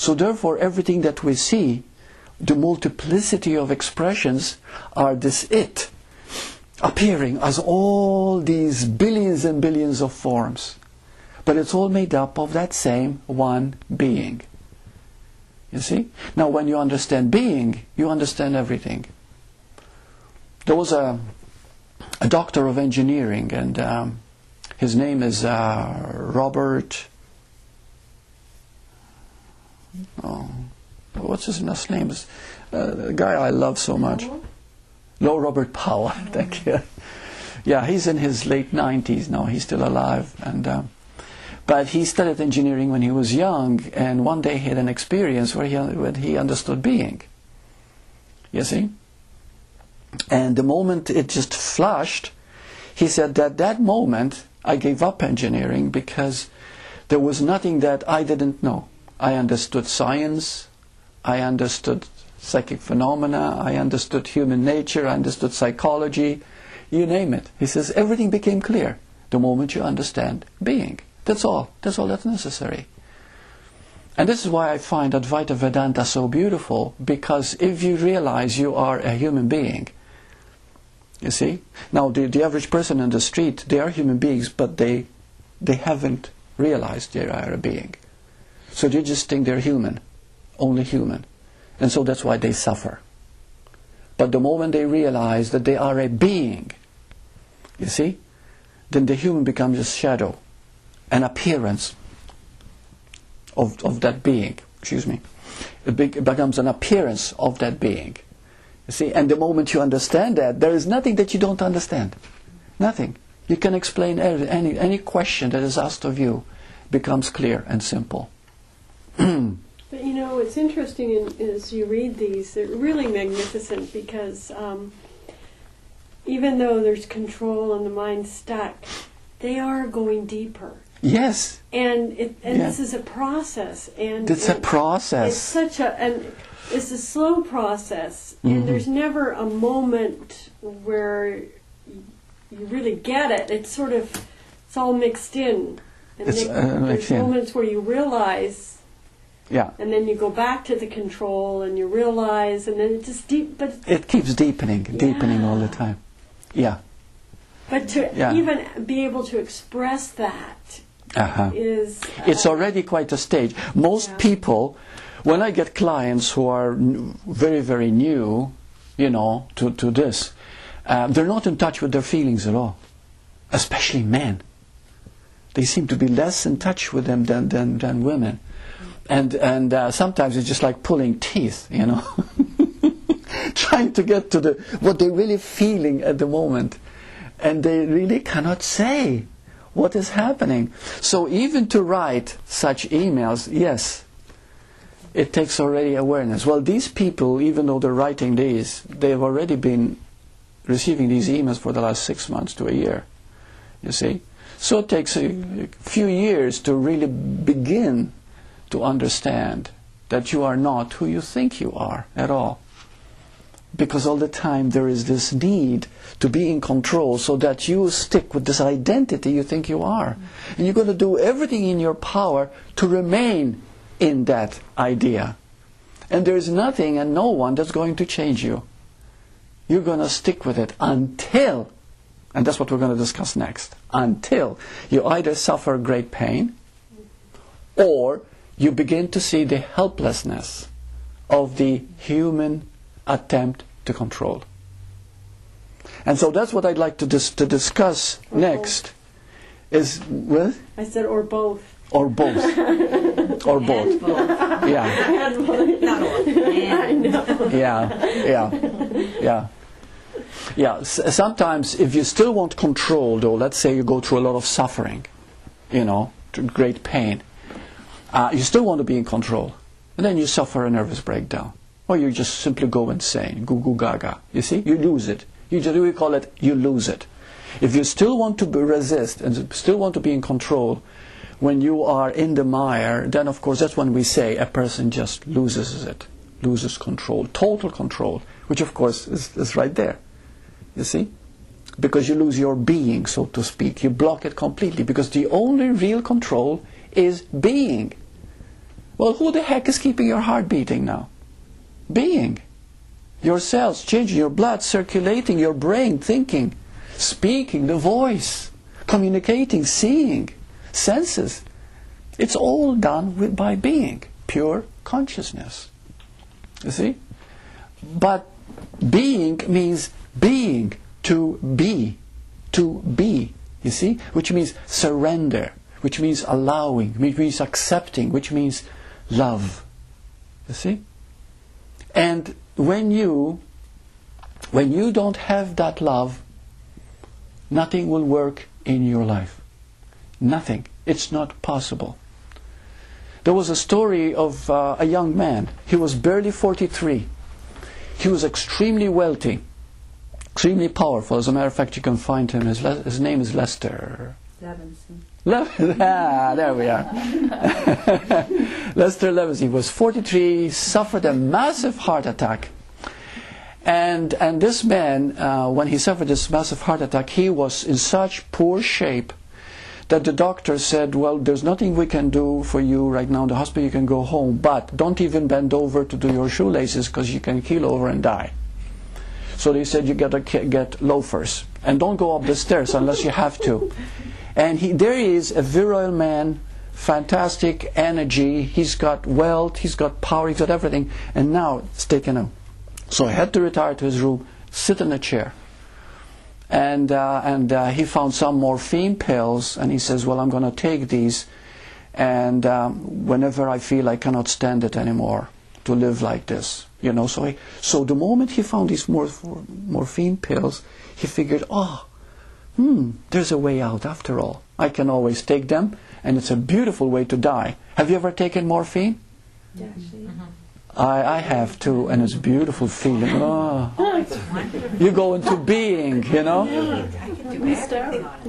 So therefore, everything that we see, the multiplicity of expressions, are this it, appearing as all these billions and billions of forms. But it's all made up of that same one being. You see? Now when you understand being, you understand everything. There was a doctor of engineering, and his name is Robert... what's his last name? The guy I love so much. No, Robert Powell. Thank you. Yeah, he's in his late 90s now. He's still alive, and but he studied engineering when he was young, and one day he had an experience where he understood being. You see? And the moment it just flashed, he said that moment I gave up engineering because there was nothing that I didn't know. I understood science, I understood psychic phenomena, I understood human nature, I understood psychology, you name it. He says everything became clear the moment you understand being. That's all that's necessary. And this is why I find Advaita Vedanta so beautiful, because if you realize you are a human being, you see, now the average person in the street, they are human beings, but they haven't realized they are a being. So they just think they're human, only human. And so that's why they suffer. But the moment they realize that they are a being, you see, then the human becomes a shadow, an appearance of that being. Excuse me. It becomes an appearance of that being. You see, and the moment you understand that, there is nothing that you don't understand. Nothing. You can explain any question that is asked of you, becomes clear and simple. But you know, it's interesting as you read these, they're really magnificent, because even though there's control and the mind's stuck, they are going deeper. Yes. And this is a process. And it's a process. It's a slow process, and there's never a moment where you really get it. It's all mixed in. And there's moments where you realize, and then you go back to the control and you realize, and then it just but it keeps deepening all the time. Yeah. But to even be able to express that is... it's already quite a stage. Most people, when I get clients who are very, very new, to this, they're not in touch with their feelings at all. Especially men. They seem to be less in touch with them than women. And sometimes it's just like pulling teeth, trying to get to what they're really feeling at the moment. And they really cannot say what is happening. So even to write such emails, yes, it takes already awareness. Well, these people, even though they're writing these, they've already been receiving these emails for the last 6 months to a year, you see. So it takes a few years to really begin to understand that you are not who you think you are at all. Because all the time there is this need to be in control, so that you stick with this identity you think you are. And you're going to do everything in your power to remain in that idea. And there is nothing and no one that's going to change you. You're going to stick with it until, and that's what we're going to discuss next, until you either suffer great pain, or you begin to see the helplessness of the human attempt to control. And so that's what I'd like to discuss next. Is, well? I said, or both. Or both. Or both. And both. Yeah. And both. Not all. And. Yeah. Sometimes if you still want control, though, let's say you go through a lot of suffering, to great pain, you still want to be in control. And then you suffer a nervous breakdown. Or you just simply go insane, goo goo gaga. You see, you lose it. We call it, you lose it. If you still want to resist and still want to be in control, when you are in the mire, then of course that's when we say a person just loses it, loses control, total control, which of course is right there. You see? Because you lose your being, so to speak. You block it completely, because the only real control is being. Well, who the heck is keeping your heart beating now? Being. Your cells changing, your blood circulating, your brain thinking, speaking, the voice, communicating, seeing, senses. It's all done by being, pure consciousness. You see? But being means being, to be, you see? Which means surrender, which means allowing, which means accepting, which means love. You see? And when you don't have that love, nothing will work in your life. Nothing. It's not possible. There was a story of a young man. He was barely 43. He was extremely wealthy, extremely powerful. As a matter of fact, you can find him. His name is Lester. Levinson. There we are. Lester Levinson. He was 43, suffered a massive heart attack. And this man, when he suffered this massive heart attack, he was in such poor shape that the doctor said, well, there's nothing we can do for you right now in the hospital, you can go home, but don't even bend over to do your shoelaces because you can keel over and die. So they said you gotta get loafers and don't go up the stairs unless you have to. And there he is, a virile man, fantastic energy, he's got wealth, he's got power, he's got everything, and now it's taken him. So he had to retire to his room, sit in a chair. And he found some morphine pills, and he says, well, I'm going to take these, and whenever I feel I cannot stand it anymore to live like this, you know. So the moment he found these morphine pills, he figured, there's a way out after all. I can always take them, and it's a beautiful way to die. Have you ever taken morphine? Yeah, I have too, and it's a beautiful feeling. You go into being, you know?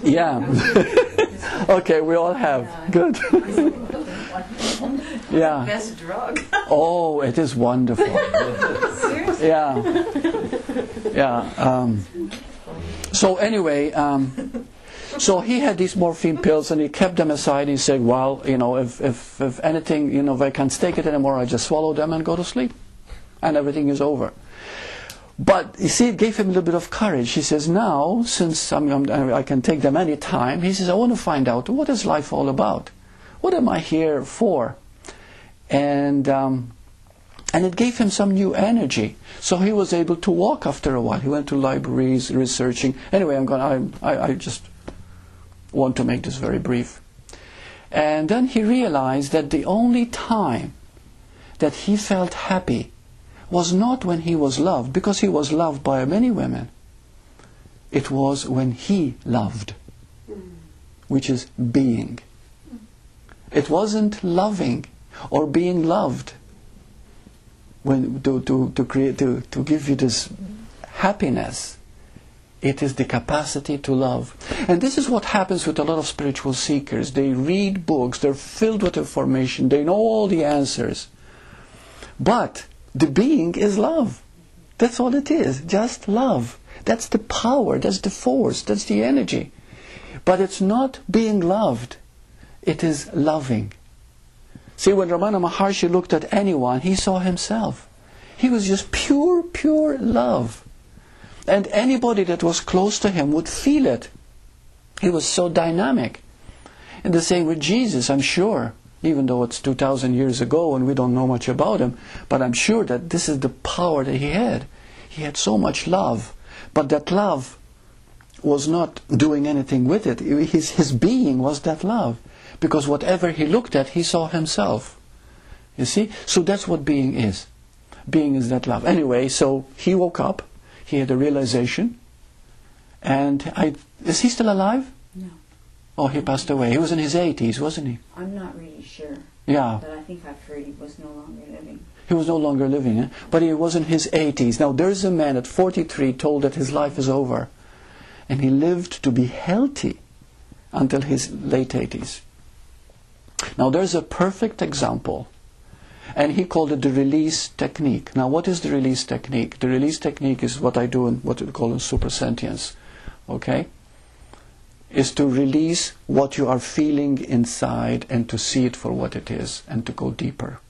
Yeah. Okay, we all have. Good. Yeah. Best drug. Oh, it is wonderful. Seriously? Yeah. Yeah. So anyway, so he had these morphine pills and he kept them aside and he said, well, you know, if anything, you know, if I can't take it anymore, I just swallow them and go to sleep. And everything is over. But, you see, it gave him a little bit of courage. He says, now, since I can take them any time, he says, I want to find out, what is life all about? What am I here for? And it gave him some new energy. So he was able to walk after a while. He went to libraries, researching. Anyway, I just want to make this very brief. And then he realized that the only time that he felt happy was not when he was loved, because he was loved by many women. It was when he loved, which is being. It wasn't loving or being loved to give you this happiness. It is the capacity to love. And this is what happens with a lot of spiritual seekers. They read books, they're filled with information, they know all the answers. But the being is love. That's all it is, just love. That's the power, that's the force, that's the energy. But it's not being loved, it is loving. See, when Ramana Maharshi looked at anyone, he saw himself. He was just pure, pure love. And anybody that was close to him would feel it. He was so dynamic. And the same with Jesus, I'm sure. Even though it's 2,000 years ago and we don't know much about him. But I'm sure that this is the power that he had. He had so much love. But that love was not doing anything with it. His being was that love. Because whatever he looked at, he saw himself. You see? So that's what being is. Being is that love. Anyway, so he woke up. He had a realization. And is he still alive? No. Oh, he passed away. He was in his 80s, wasn't he? I'm not really sure. Yeah. But I think I've heard he was no longer living. He was no longer living, eh? But he was in his 80s. Now, there's a man at 43 told that his life is over. And he lived to be healthy until his late 80s. Now, there's a perfect example. And he called it the release technique. Now, what is the release technique? The release technique is what I do in what we call in super sentience. Okay? is to release what you are feeling inside and to see it for what it is and to go deeper.